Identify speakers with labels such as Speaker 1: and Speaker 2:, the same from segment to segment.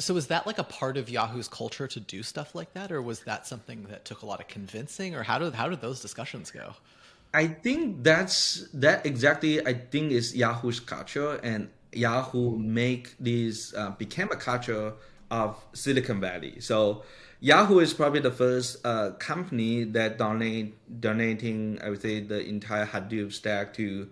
Speaker 1: So is that like a part of Yahoo's culture to do stuff like that, or was that something that took a lot of convincing, or how did those discussions go?
Speaker 2: I think that exactly. I think is Yahoo's culture, and Yahoo make this became a culture of Silicon Valley. So Yahoo is probably the first company that donating, I would say, the entire Hadoop stack to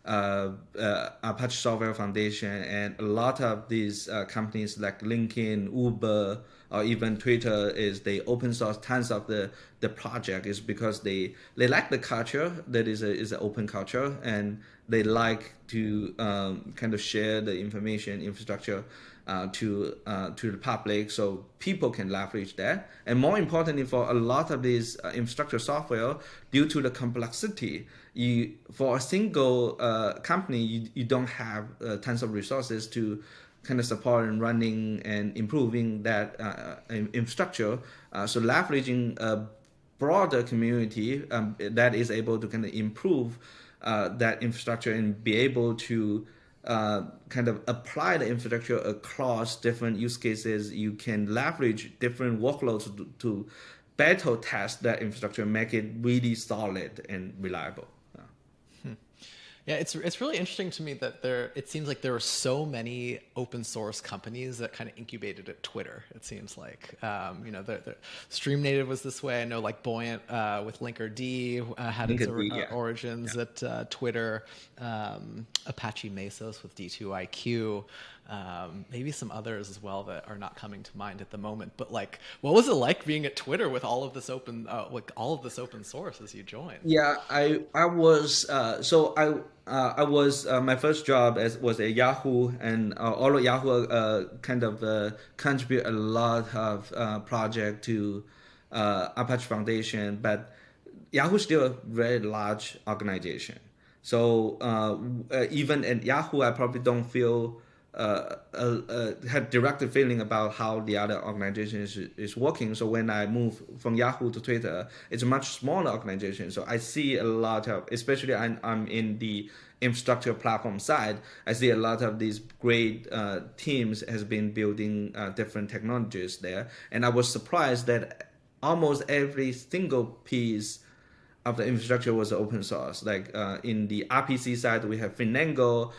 Speaker 2: Apache Software Foundation, and a lot of these companies like LinkedIn, Uber, or even Twitter is they open source tons of the project is because they like the culture that is an open culture, and they like to kind of share the information infrastructure to the public so people can leverage that. And more importantly, for a lot of these infrastructure software, due to the complexity, you for a single company, you don't have tons of resources to kind of support and running and improving that infrastructure. So leveraging a broader community that is able to kind of improve that infrastructure and be able to kind of apply the infrastructure across different use cases. You can leverage different workloads to better test that infrastructure, make it really solid and reliable.
Speaker 1: Yeah, it's really interesting to me that there it seems like there are so many open source companies that kind of incubated at Twitter. It seems like the Stream Native was this way. I know like Buoyant with Linkerd had its
Speaker 2: Linkerd, yeah.
Speaker 1: origins at Twitter. Apache Mesos with D2IQ. Maybe some others as well that are not coming to mind at the moment. But like, what was it like being at Twitter with all of this open source as you joined?
Speaker 2: Yeah, I was I was my first job as was at Yahoo, and all of Yahoo kind of contribute a lot of project to Apache Foundation, but Yahoo is still a very large organization. So even at Yahoo, I probably don't feel had direct feeling about how the other organization is working. So when I move from Yahoo to Twitter, it's a much smaller organization. So I see a lot of, especially I'm in the infrastructure platform side, I see a lot of these great teams has been building different technologies there. And I was surprised that almost every single piece of the infrastructure was open source. Like in the RPC side, we have Finengo.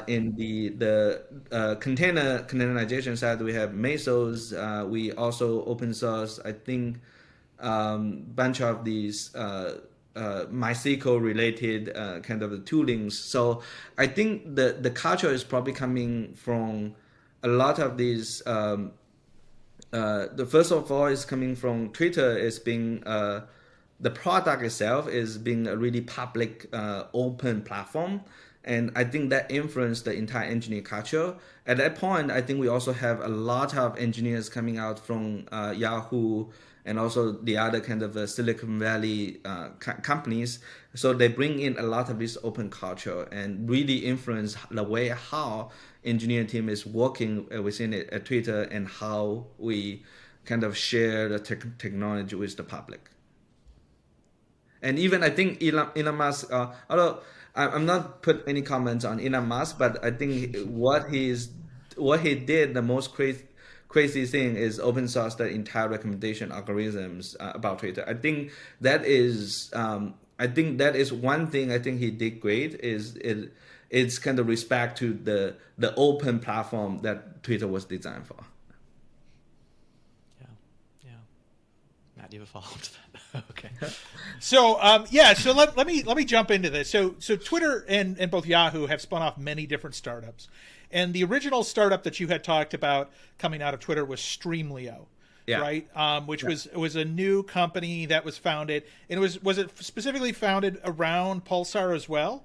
Speaker 2: In the containerization side, we have Mesos. We also open source, I think, bunch of these MySQL related kind of the toolings. So I think the culture is probably coming from a lot of these. The first of all is coming from Twitter is being the product itself is being a really public open platform, and I think that influenced the entire engineering culture. At that point, I think we also have a lot of engineers coming out from Yahoo and also the other kind of Silicon Valley companies. So they bring in a lot of this open culture and really influence the way how engineering team is working within it at Twitter, and how we kind of share the technology with the public. And even I think Elon Musk, although I'm not put any comments on Elon Musk, but I think what he did the most crazy thing is open source the entire recommendation algorithms about Twitter. I think that is one thing I think he did great is it's kind of respect to the open platform that Twitter was designed for.
Speaker 1: Yeah, yeah. Matt, do you have a follow up to that? Okay.
Speaker 3: So so let me jump into this. So Twitter and both Yahoo have spun off many different startups, and the original startup that you had talked about coming out of Twitter was Streamlio,
Speaker 2: Yeah.
Speaker 3: right? Which
Speaker 2: Yeah.
Speaker 3: was a new company that was founded, and was it specifically founded around Pulsar as well?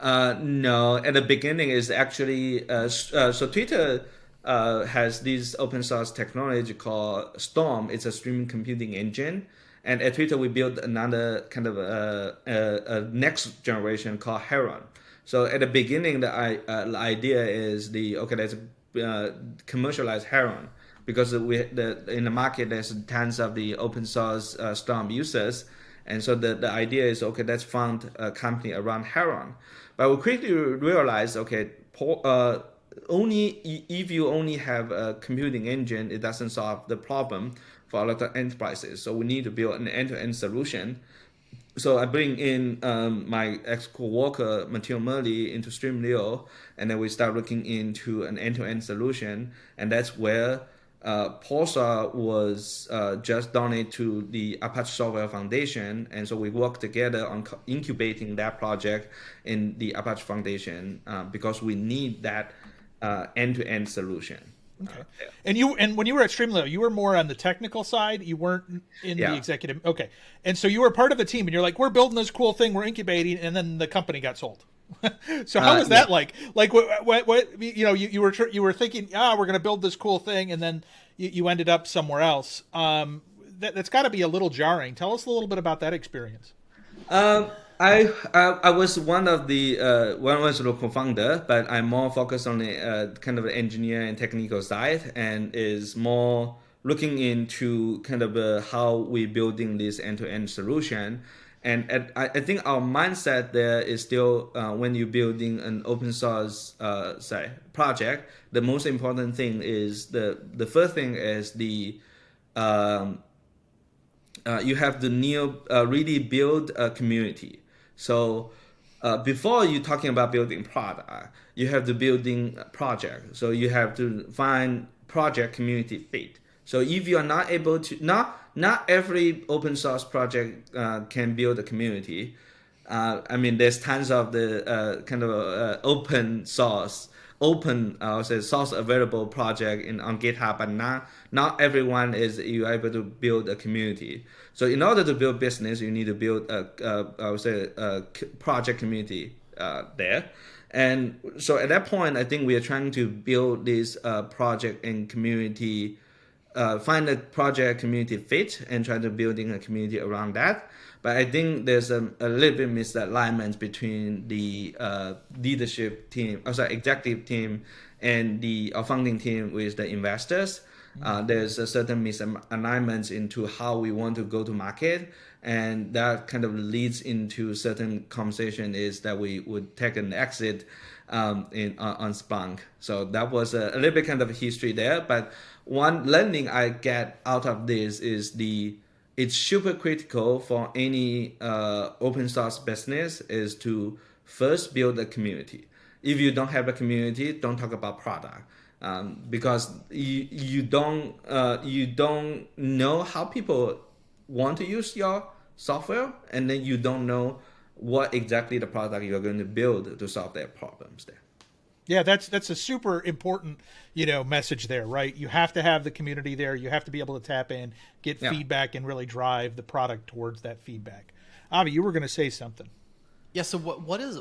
Speaker 2: No, at the beginning is actually so Twitter has this open source technology called Storm. It's a streaming computing engine, and at Twitter we built another kind of a next generation called Heron. So at the beginning, the idea is the okay, let's commercialize Heron because in the market there's tons of the open source Storm users, and so the idea is okay, let's found a company around Heron. But we quickly realized okay, if you only have a computing engine, it doesn't solve the problem for a lot of enterprises. So we need to build an end-to-end solution. So I bring in my ex-coworker Matteo Merli into Streamlio, and then we start looking into an end-to-end solution, and that's where Pulsar was just donated to the Apache Software Foundation, and so we work together on incubating that project in the Apache Foundation because we need that end-to-end solution.
Speaker 3: Okay. And when you were at Streamlio, you were more on the technical side. You weren't in the executive. Okay. And so you were part of a team, and you're like, we're building this cool thing, we're incubating, and then the company got sold. So how was that like? Like what you were thinking, we're going to build this cool thing, and then you ended up somewhere else. That's got to be a little jarring. Tell us a little bit about that experience.
Speaker 2: I was one of the co-founder, but I'm more focused on the kind of engineer and technical side, and is more looking into kind of how we building this end-to-end solution. And I think our mindset there is still when you're building an open source project, the most important thing is the first thing is the you have to really build a community. So before you're talking about building product, you have to building a project. So you have to find project community fit. So if you are not able to, not every open source project can build a community. I mean, there's tons of the kind of open source available project on GitHub, but not everyone is you able to build a community. So in order to build business, you need to build a project community there. And so at that point, I think we are trying to build this project and community, find a project community fit and try to building a community around that. But I think there's a little bit misalignment between the leadership team, executive team, and the founding team with the investors. There's a certain misalignments into how we want to go to market, and that kind of leads into certain conversation is that we would take an exit on Splunk. So that was a little bit kind of history there. But one learning I get out of this is it's super critical for any open source business is to first build a community. If you don't have a community, don't talk about product, because you don't know how people want to use your software, and then you don't know what exactly the product you're going to build to solve their problems there.
Speaker 3: Yeah, that's a super important, message there, right? You have to have the community there. You have to be able to tap in, get feedback, and really drive the product towards that feedback. Avi, you were going to say something.
Speaker 1: Yeah. So what is